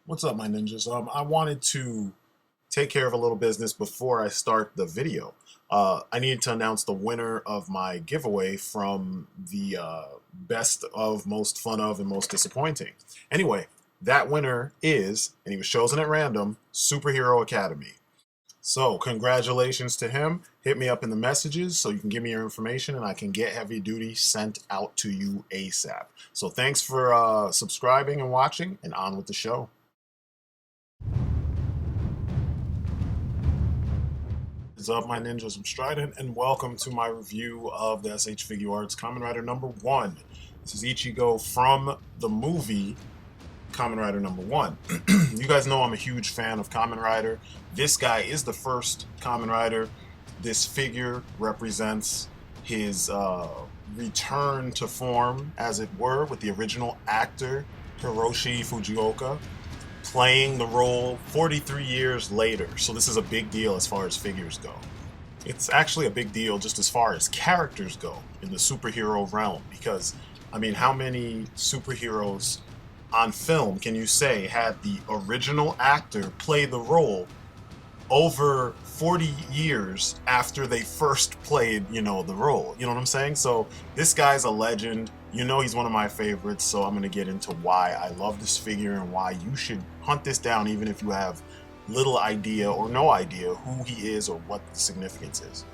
What's up, my ninjas? I wanted to take care of a little business before I start the video. I needed to announce the winner of my giveaway from the best of, most fun of, and most disappointing. Anyway, that winner is, and he was chosen at random, Superhero Academy. So congratulations to him. Hit me up in the messages so you can give me your information and I can get heavy duty sent out to you ASAP. So thanks for subscribing and watching, and on with the show. What's up, my ninjas? I'm Strident, and welcome to my review of the SH Figuarts Kamen Rider #1. This is Ichigou from the movie Kamen Rider #1. You guys know I'm a huge fan of Kamen Rider. This guy is the first Kamen Rider. This figure represents his return to form, as it were, with the original actor Hiroshi Fujioka playing the role 43 years later. So this is a big deal as far as figures go. It's actually a big deal just as far as characters go in the superhero realm, because, I mean, how many superheroes on film can you say had the original actor play the role over 40 years after they first played, the role? You know what I'm saying? So this guy's a legend. You know, he's one of my favorites, so I'm going to get into why I love this figure and why you should hunt this down even if you have little idea or no idea who he is or what the significance is.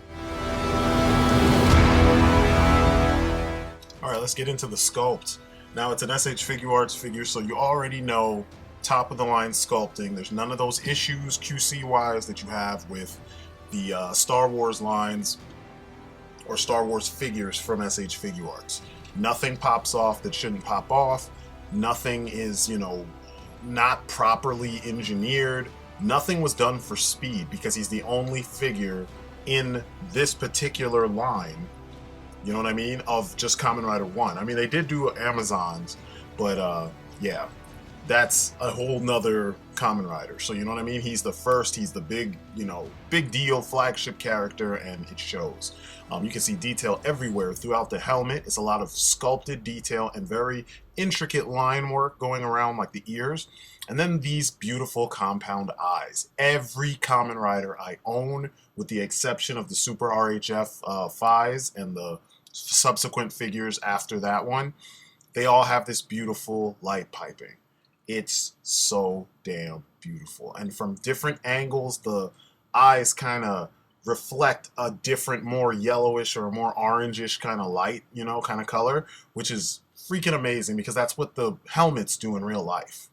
Alright, let's get into the sculpt. Now, it's an SH Figuarts figure, so you already know top of the line sculpting. There's none of those issues QC-wise that you have with the Star Wars lines or Star Wars figures from SH Figuarts. Nothing pops off that shouldn't pop off. Nothing is, not properly engineered. Nothing was done for speed, because he's the only figure in this particular line, you know what I mean, of just Kamen Rider 1. I mean, they did do Amazons, but yeah, that's a whole nother Kamen Rider. So you know what I mean? He's the first, he's the big, big deal flagship character, and it shows. You can see detail everywhere throughout the helmet. It's a lot of sculpted detail and very intricate line work going around, like the ears. And then these beautiful compound eyes. Every Kamen Rider I own, with the exception of the Super RHF Phis and the subsequent figures after that one, they all have this beautiful light piping. It's so damn beautiful. And from different angles, the eyes kind of reflect a different, more yellowish or more orangish kind of light, kind of color, which is freaking amazing, because that's what the helmets do in real life.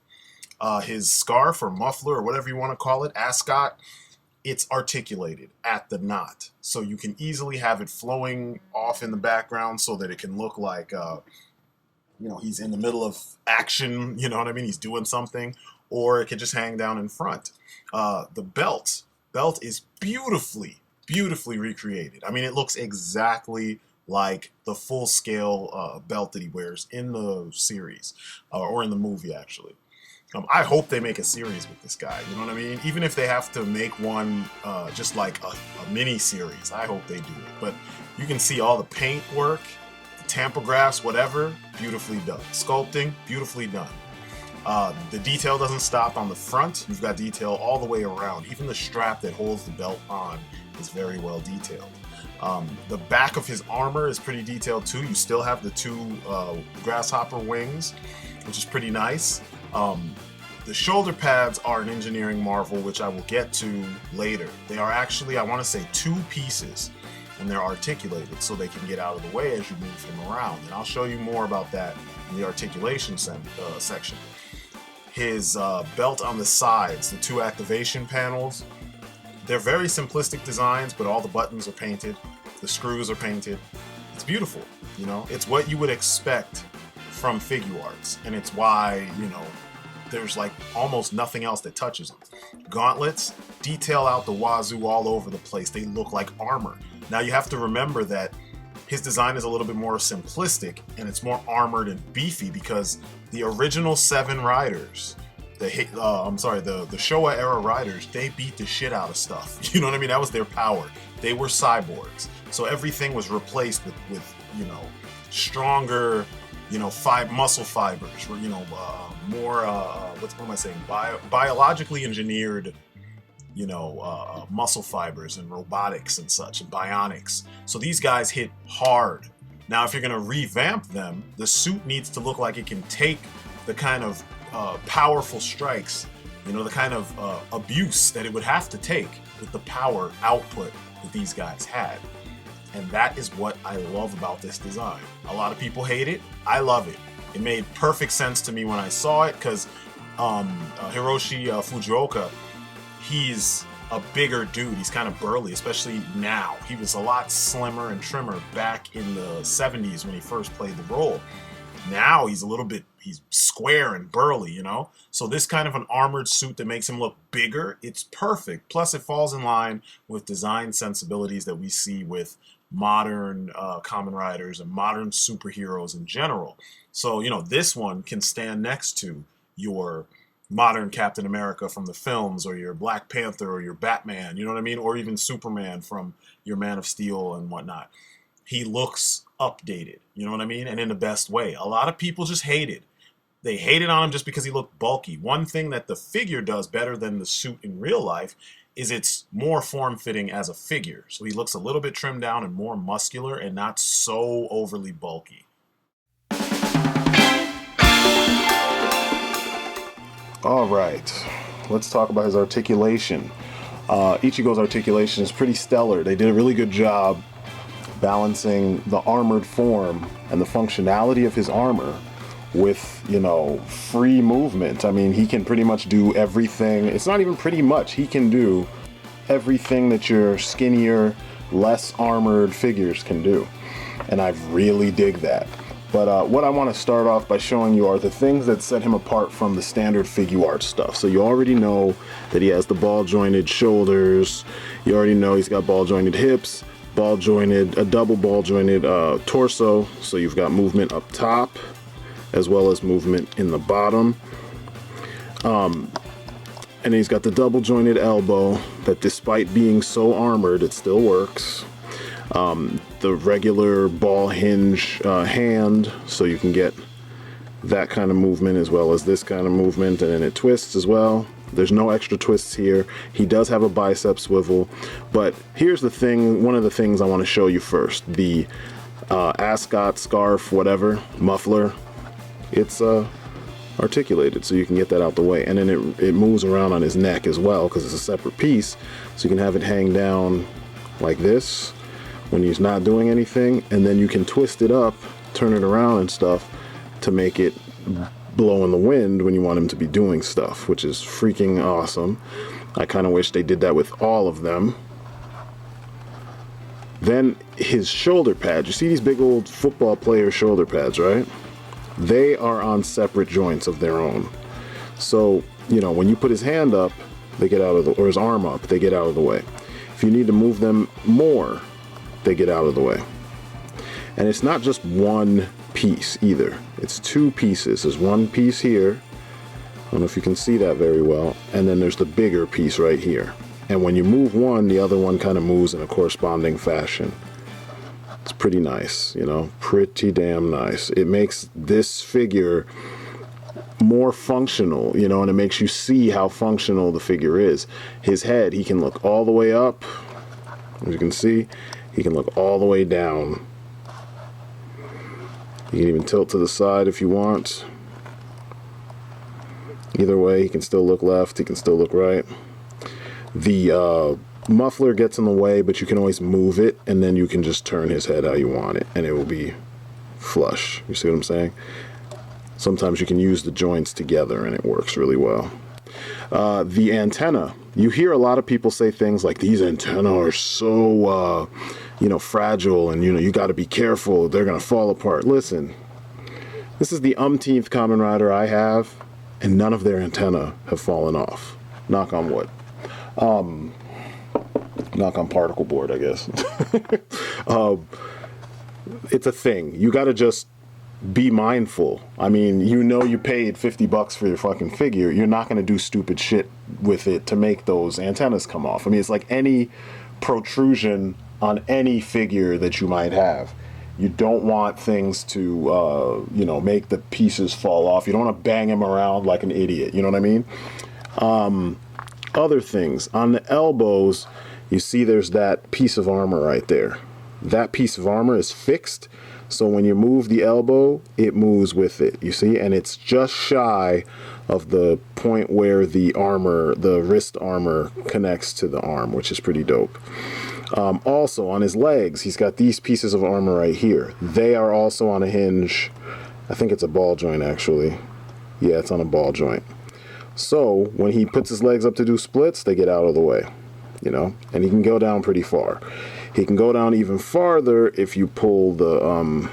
His scarf or muffler or whatever you want to call it, ascot, it's articulated at the knot. So you can easily have it flowing off in the background so that it can look like, he's in the middle of action, you know what I mean? He's doing something, or it could just hang down in front. The belt is beautifully recreated. I mean, it looks exactly like the full-scale belt that he wears in the series, or in the movie, actually. I hope they make a series with this guy, you know what I mean? Even if they have to make one just like a mini-series, I hope they do it. But you can see all the paint work, the tampografs, whatever, beautifully done. Sculpting, beautifully done. The detail doesn't stop on the front. You've got detail all the way around. Even the strap that holds the belt on is very well detailed. The back of his armor is pretty detailed too. You still have the two grasshopper wings, which is pretty nice. The shoulder pads are an engineering marvel, which I will get to later. They are actually, I want to say, 2 pieces, and they're articulated so they can get out of the way as you move him around. And I'll show you more about that in the articulation section. His belt on the sides, the 2 activation panels, they're very simplistic designs, but all the buttons are painted, the screws are painted. It's beautiful, it's what you would expect from Figuarts, and it's why, there's like almost nothing else that touches them. Gauntlets, detail out the wazoo all over the place. They look like armor. Now you have to remember that his design is a little bit more simplistic, and it's more armored and beefy, because the original 7 riders, the Showa era riders, they beat the shit out of stuff. You know what I mean? That was their power. They were cyborgs. So everything was replaced with stronger, you know, muscle fibers, or, you know, more, what am I saying, biologically engineered, you know, muscle fibers and robotics and such, and bionics. So these guys hit hard. Now, if you're going to revamp them, the suit needs to look like it can take the kind of powerful strikes, you know, the kind of abuse that it would have to take with the power output that these guys had. And that is what I love about this design. A lot of people hate it. I love it. It made perfect sense to me when I saw it, because Hiroshi Fujioka, he's a bigger dude. He's kind of burly, especially now. He was a lot slimmer and trimmer back in the 70s when he first played the role. Now he's he's square and burly, you know? So this kind of an armored suit that makes him look bigger, it's perfect. Plus it falls in line with design sensibilities that we see with modern Kamen Riders and modern superheroes in general. So, you know, this one can stand next to your modern Captain America from the films, or your Black Panther, or your Batman, you know what I mean? Or even Superman from your Man of Steel and whatnot. He looks updated, you know what I mean? And in the best way. A lot of people just hated. They hated on him just because he looked bulky. One thing that the figure does better than the suit in real life is it's more form-fitting as a figure. So he looks a little bit trimmed down and more muscular and not so overly bulky. All right, let's talk about his articulation. Ichigou's articulation is pretty stellar. They did a really good job balancing the armored form and the functionality of his armor with, you know, free movement. I mean, he can pretty much do everything. It's not even pretty much. He can do everything that your skinnier, less armored figures can do. And I really dig that. But what I want to start off by showing you are the things that set him apart from the standard Figuarts stuff. So you already know that he has the ball-jointed shoulders. You already know he's got ball-jointed hips, a double ball-jointed torso. So you've got movement up top as well as movement in the bottom. And he's got the double-jointed elbow that, despite being so armored, it still works. The regular ball hinge hand, so you can get that kind of movement as well as this kind of movement, and then it twists as well. There's no extra twists here. He does have a bicep swivel, but here's the thing, one of the things I want to show you first. The ascot, scarf, whatever, muffler, it's articulated, so you can get that out the way. And then it moves around on his neck as well, because it's a separate piece, so you can have it hang down like this when he's not doing anything, and then you can twist it up, turn it around and stuff to make it blow in the wind when you want him to be doing stuff, which is freaking awesome. I kind of wish they did that with all of them. Then his shoulder pads, you see these big old football player shoulder pads, right? They are on separate joints of their own. So, you know, when you put his hand up, they get out of the, or his arm up, they get out of the way. If you need to move them more, they get out of the way. And it's not just one piece either. It's two pieces. There's one piece here. I don't know if you can see that very well. And then there's the bigger piece right here. And when you move one, the other one kind of moves in a corresponding fashion. It's pretty nice, you know, pretty damn nice. It makes this figure more functional, you know, and it makes you see how functional the figure is. His head, he can look all the way up. As you can see, he can look all the way down. You can even tilt to the side if you want. Either way, he can still look left, he can still look right. The muffler gets in the way, but you can always move it, and then you can just turn his head how you want it, and it will be flush. You see what I'm saying? Sometimes you can use the joints together, and it works really well. The antenna. You hear a lot of people say things like, these antennae are so, you know, fragile, and, you know, you got to be careful. They're going to fall apart. Listen, this is the umpteenth Kamen Rider I have, and none of their antennae have fallen off. Knock on wood. Knock on particle board, I guess. It's a thing. You got to just be mindful. I mean, you know, you paid $50 for your fucking figure. You're not going to do stupid shit with it to make those antennas come off. I mean, it's like any protrusion on any figure that you might have. You don't want things to, you know, make the pieces fall off. You don't want to bang him around like an idiot. You know what I mean? Other things. On the elbows, you see there's that piece of armor right there. That piece of armor is fixed. So when you move the elbow, it moves with it, you see? And it's just shy of the point where the armor, the wrist armor, connects to the arm, which is pretty dope. Also, on his legs, he's got these pieces of armor right here. They are also on a hinge. I think it's a ball joint, actually. Yeah, it's on a ball joint. So when he puts his legs up to do splits, they get out of the way, you know? And he can go down pretty far. He can go down even farther if you pull the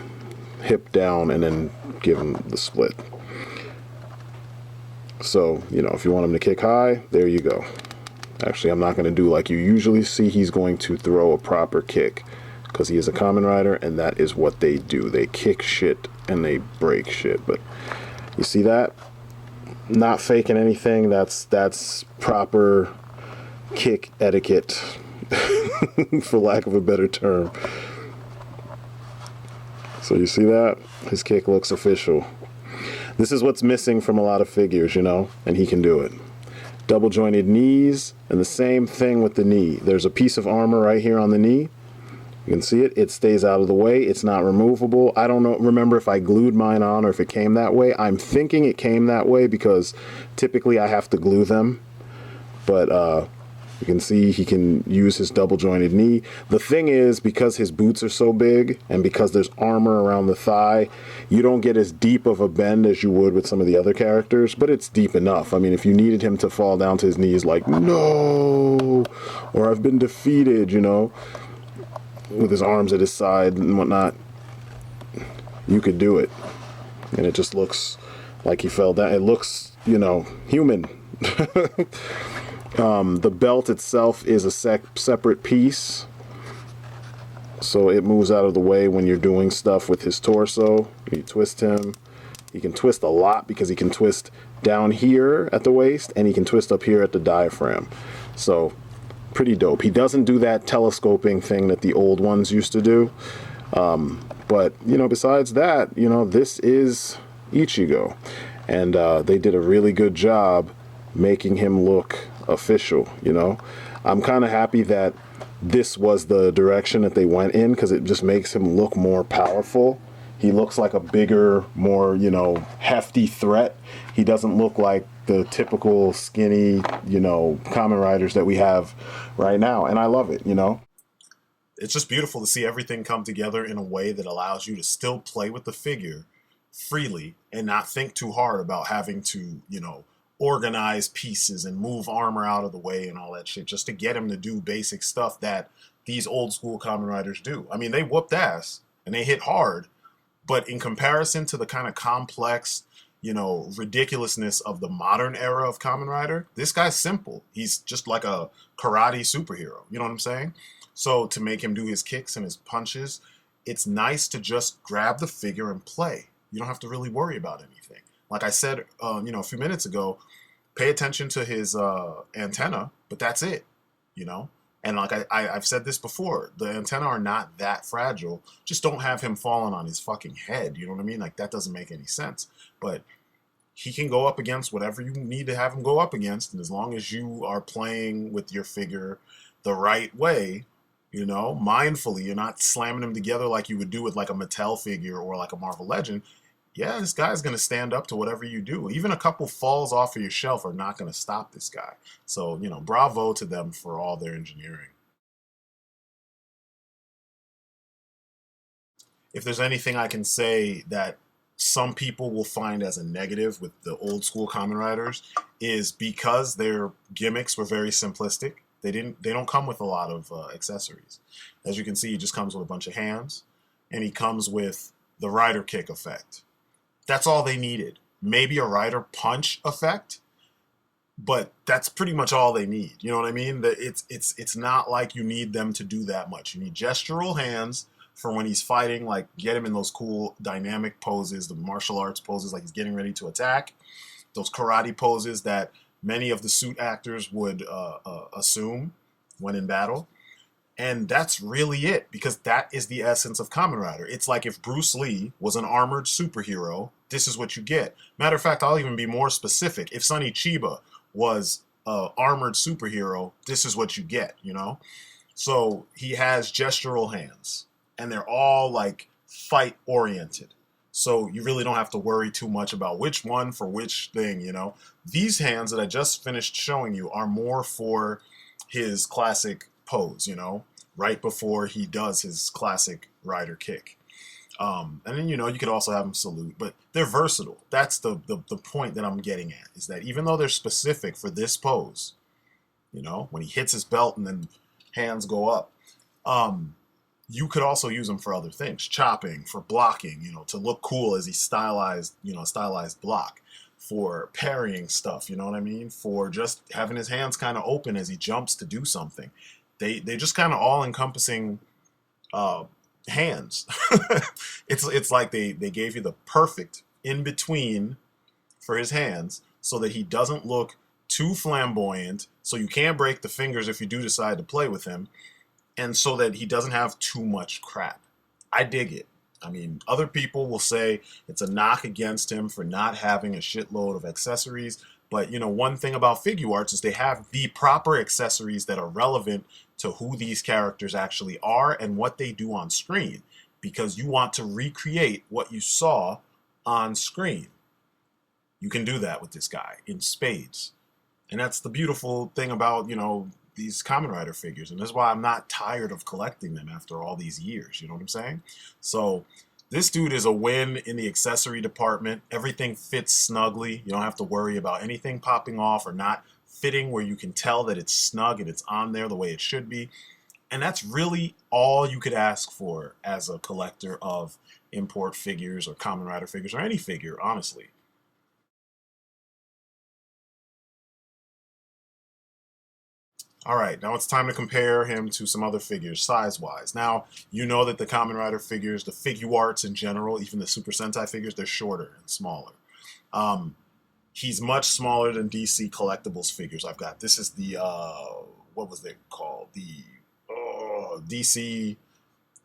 hip down and then give him the split. So, you know, if you want him to kick high, there you go. Actually, I'm not going to do like you usually see. He's going to throw a proper kick because he is a Kamen Rider, and that is what they do. They kick shit and they break shit. But you see that? Not faking anything. That's proper kick etiquette, for lack of a better term. So you see that? His kick looks official. This is what's missing from a lot of figures, you know, and he can do it. Double jointed knees, and the same thing with the knee. There's a piece of armor right here on the knee. You can see it. It stays out of the way. It's not removable. I don't know. Remember if I glued mine on or if it came that way. I'm thinking it came that way because typically I have to glue them. But you can see he can use his double jointed knee. The thing is, because his boots are so big and because there's armor around the thigh, you don't get as deep of a bend as you would with some of the other characters, but it's deep enough. I mean, if you needed him to fall down to his knees like, no, or I've been defeated, you know, with his arms at his side and whatnot, you could do it. And it just looks like he fell down. It looks, you know, human. The belt itself is a separate piece, so it moves out of the way when you're doing stuff with his torso. You twist him. He can twist a lot because he can twist down here at the waist and he can twist up here at the diaphragm. So pretty dope. He doesn't do that telescoping thing that the old ones used to do. But, you know, besides that, you know, this is Ichigou. And they did a really good job making him look official, you know. I'm kind of happy that this was the direction that they went in because it just makes him look more powerful. He looks like a bigger, more, you know, hefty threat. He doesn't look like the typical skinny, you know, Kamen Riders that we have right now. And I love it, you know. It's just beautiful to see everything come together in a way that allows you to still play with the figure freely and not think too hard about having to, you know, organize pieces and move armor out of the way and all that shit just to get him to do basic stuff that these old school Kamen Riders do. I mean, they whooped ass and they hit hard, but in comparison to the kind of complex, you know, ridiculousness of the modern era of Kamen Rider, this guy's simple. He's just like a karate superhero. You know what I'm saying? So to make him do his kicks and his punches, it's nice to just grab the figure and play. You don't have to really worry about anything. Like I said, you know, a few minutes ago, pay attention to his antenna, but that's it, you know? And like I've said this before, the antenna are not that fragile. Just don't have him falling on his fucking head, you know what I mean? Like, that doesn't make any sense. But he can go up against whatever you need to have him go up against, and as long as you are playing with your figure the right way, you know, mindfully, you're not slamming them together like you would do with like a Mattel figure or like a Marvel Legend, yeah, this guy's going to stand up to whatever you do. Even a couple falls off of your shelf are not going to stop this guy. So, you know, bravo to them for all their engineering. If there's anything I can say that some people will find as a negative with the old school Kamen Riders is because their gimmicks were very simplistic. They don't come with a lot of accessories. As you can see, he just comes with a bunch of hands, and he comes with the rider kick effect. That's all they needed. Maybe a rider punch effect, but that's pretty much all they need. You know what I mean? It's not like you need them to do that much. You need gestural hands for when he's fighting, like get him in those cool dynamic poses, the martial arts poses, like he's getting ready to attack. Those karate poses that many of the suit actors would assume when in battle. And that's really it, because that is the essence of Kamen Rider. It's like if Bruce Lee was an armored superhero, this is what you get. Matter of fact, I'll even be more specific. If Sonny Chiba was a armored superhero, this is what you get, you know? So he has gestural hands, and they're all like fight oriented. So you really don't have to worry too much about which one for which thing, you know? These hands that I just finished showing you are more for his classic pose, you know, right before he does his classic rider kick. And then, you know, you could also have him salute, but they're versatile. That's the point that I'm getting at, is that even though they're specific for this pose, you know, when he hits his belt and then hands go up, you could also use them for other things, chopping, for blocking, you know, to look cool as he stylized, you know, stylized block, for parrying stuff, you know what I mean? For just having his hands kind of open as he jumps to do something. They just kind of all encompassing hands. It's like they gave you the perfect in between for his hands, so that he doesn't look too flamboyant, so you can't break the fingers if you do decide to play with him, and so that he doesn't have too much crap. I dig it. I mean, other people will say it's a knock against him for not having a shitload of accessories, but you know, one thing about Figuarts is they have the proper accessories that are relevant to who these characters actually are and what they do on screen, because you want to recreate what you saw on screen. You can do that with this guy in spades. And that's the beautiful thing about, you know, these Kamen Rider figures. And that's why I'm not tired of collecting them after all these years. You know what I'm saying? So this dude is a win in the accessory department. Everything fits snugly. You don't have to worry about anything popping off or not fitting, where you can tell that it's snug and it's on there the way it should be. And that's really all you could ask for as a collector of import figures or Kamen Rider figures, or any figure, honestly. All right, now it's time to compare him to some other figures size-wise. Now, you know that the Kamen Rider figures, the Figuarts in general, even the Super Sentai figures, they're shorter and smaller. Um, he's much smaller than DC Collectibles figures I've got. This is the, what was it called? The DC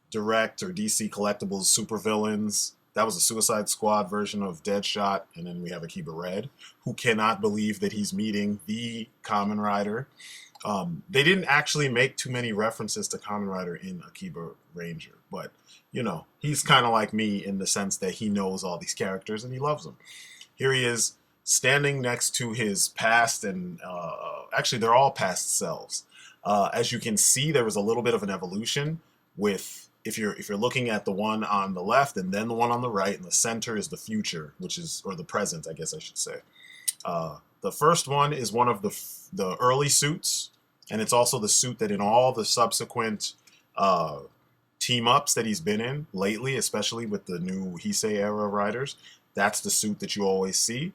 Direct or DC Collectibles Supervillains. That was a Suicide Squad version of Deadshot. And then we have Akiba Red, who cannot believe that he's meeting the Kamen Rider. They didn't actually make too many references to Kamen Rider in Akiba Ranger, but you know, he's kind of like me in the sense that he knows all these characters and he loves them. Here he is standing next to his past, and actually they're all past selves. As you can see, there was a little bit of an evolution with, if you're looking at the one on the left and then the one on the right, and the center is the future, which is, or the present, I guess I should say. The first one is one of the early suits, and it's also the suit that in all the subsequent team-ups that he's been in lately, especially with the new Heisei era riders, that's the suit that you always see.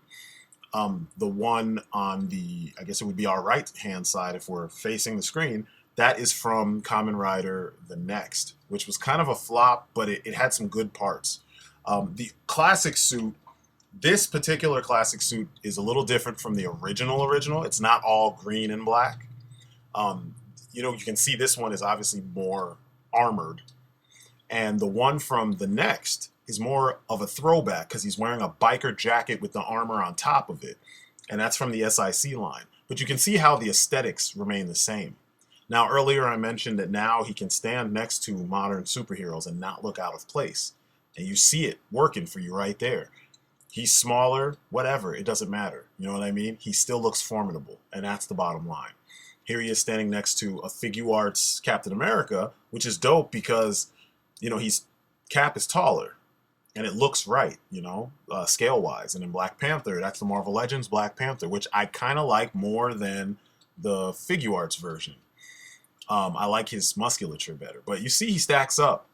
The one on the, I guess it would be our right-hand side if we're facing the screen, that is from Kamen Rider The Next, which was kind of a flop, but it had some good parts. The classic suit, this particular classic suit is a little different from the original. It's not all green and black. You know, you can see this one is obviously more armored. And the one from The Next is more of a throwback because he's wearing a biker jacket with the armor on top of it. And that's from the SIC line. But you can see how the aesthetics remain the same. Now, earlier I mentioned that now he can stand next to modern superheroes and not look out of place. And you see it working for you right there. He's smaller, whatever, it doesn't matter. You know what I mean? He still looks formidable, and that's the bottom line. Here he is standing next to a Figuarts Captain America, which is dope because, you know, Cap is taller, and it looks right, you know, scale-wise. And in Black Panther, that's the Marvel Legends Black Panther, which I kind of like more than the Figuarts version. I like his musculature better, but you see he stacks up.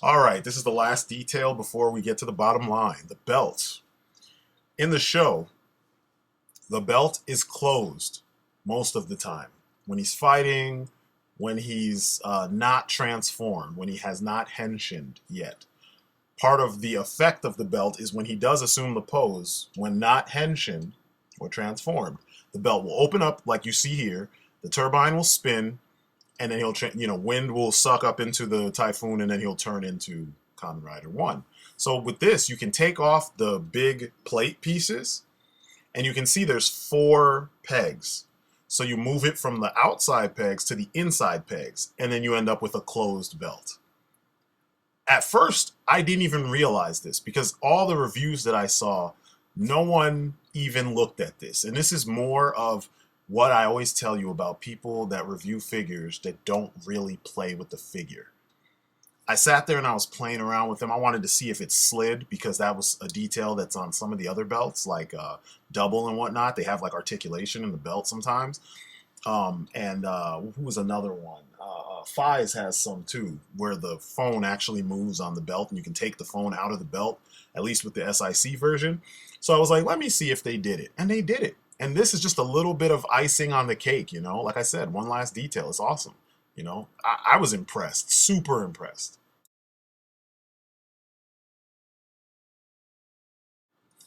All right, this is the last detail before we get to the bottom line, the belt. In the show, the belt is closed most of the time. When he's fighting, when he's not transformed, when he has not henshined yet. Part of the effect of the belt is when he does assume the pose, when not henshined or transformed. The belt will open up like you see here. The turbine will spin, and then he'll, wind will suck up into the Typhoon, and then he'll turn into Kamen Rider 1. So with this, you can take off the big plate pieces, and you can see there's 4 pegs. So you move it from the outside pegs to the inside pegs, and then you end up with a closed belt. At first, I didn't even realize this because all the reviews that I saw, no one even looked at this. And this is more of what I always tell you about people that review figures that don't really play with the figure. I sat there and I was playing around with them. I wanted to see if it slid because that was a detail that's on some of the other belts, like Double and whatnot. They have like articulation in the belt sometimes. Who was another one? Fies has some too, where the phone actually moves on the belt and you can take the phone out of the belt, at least with the SIC version. So I was like, let me see if they did it. And they did it. And this is just a little bit of icing on the cake, Like I said, one last detail. It's awesome. I was impressed, super impressed.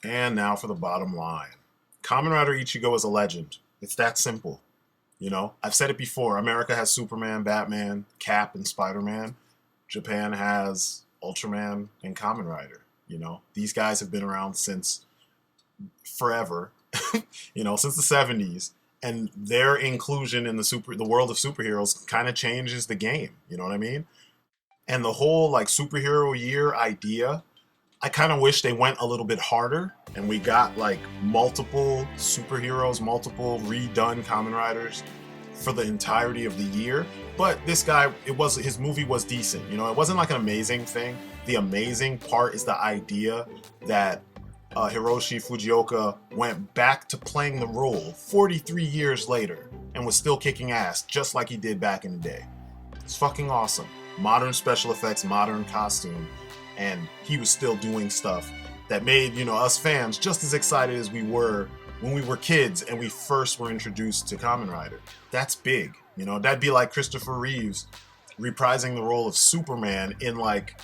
And now for the bottom line. Kamen Rider Ichigou is a legend. It's that simple. I've said it before. America has Superman, Batman, Cap, and Spider-Man. Japan has Ultraman and Kamen Rider. These guys have been around since forever, since the 70s. And their inclusion in the world of superheroes kind of changes the game. You know what I mean? And the whole like superhero year idea, I kind of wish they went a little bit harder and we got like multiple superheroes, multiple redone Kamen Riders for the entirety of the year. But this guy, his movie was decent. It wasn't like an amazing thing. The amazing part is the idea that Hiroshi Fujioka went back to playing the role 43 years later and was still kicking ass just like he did back in the day. It's fucking awesome. Modern special effects, modern costume, and he was still doing stuff that made, us fans just as excited as we were when we were kids and we first were introduced to Kamen Rider. That's big. That'd be like Christopher Reeves reprising the role of Superman in like,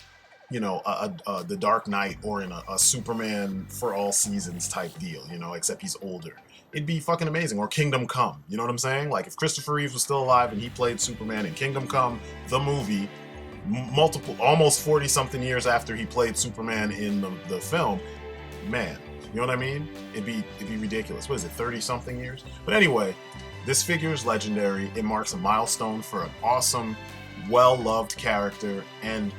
The Dark Knight or in a Superman for all seasons type deal, except he's older. It'd be fucking amazing. Or Kingdom Come, you know what I'm saying? Like if Christopher Reeves was still alive and he played Superman in Kingdom Come, the movie, almost 40 something years after he played Superman in the film, man, you know what I mean? It'd be ridiculous. What is it, 30 something years? But anyway, this figure is legendary. It marks a milestone for an awesome, well-loved character, and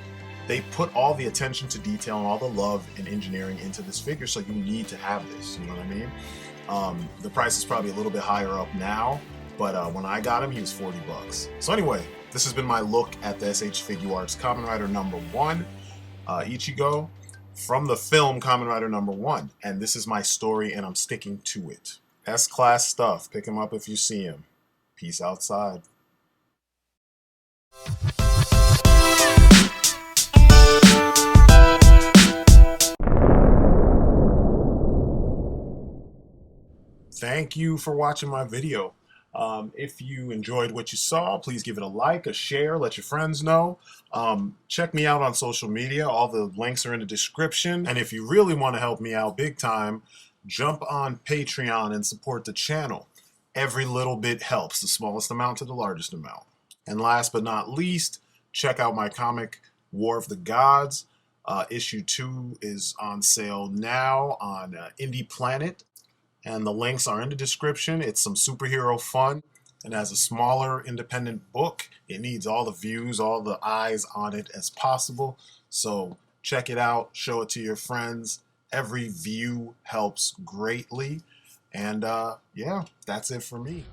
they put all the attention to detail and all the love and engineering into this figure, so you need to have this, you know what I mean? The price is probably a little bit higher up now, but when I got him, he was $40. So anyway, this has been my look at the SH Figuarts Kamen Rider #1, Ichigou, from the film Kamen Rider #1. And this is my story, and I'm sticking to it. S-class stuff. Pick him up if you see him. Peace outside. Thank you for watching my video. If you enjoyed what you saw, please give it a like, a share, let your friends know. Check me out on social media. All the links are in the description. And if you really want to help me out big time, jump on Patreon and support the channel. Every little bit helps, the smallest amount to the largest amount. And last but not least, check out my comic, War of the Gods. Issue 2 is on sale now on Indie Planet. And the links are in the description. It's some superhero fun. And as a smaller independent book, it needs all the views, all the eyes on it as possible. So check it out, show it to your friends. Every view helps greatly. And yeah, that's it for me.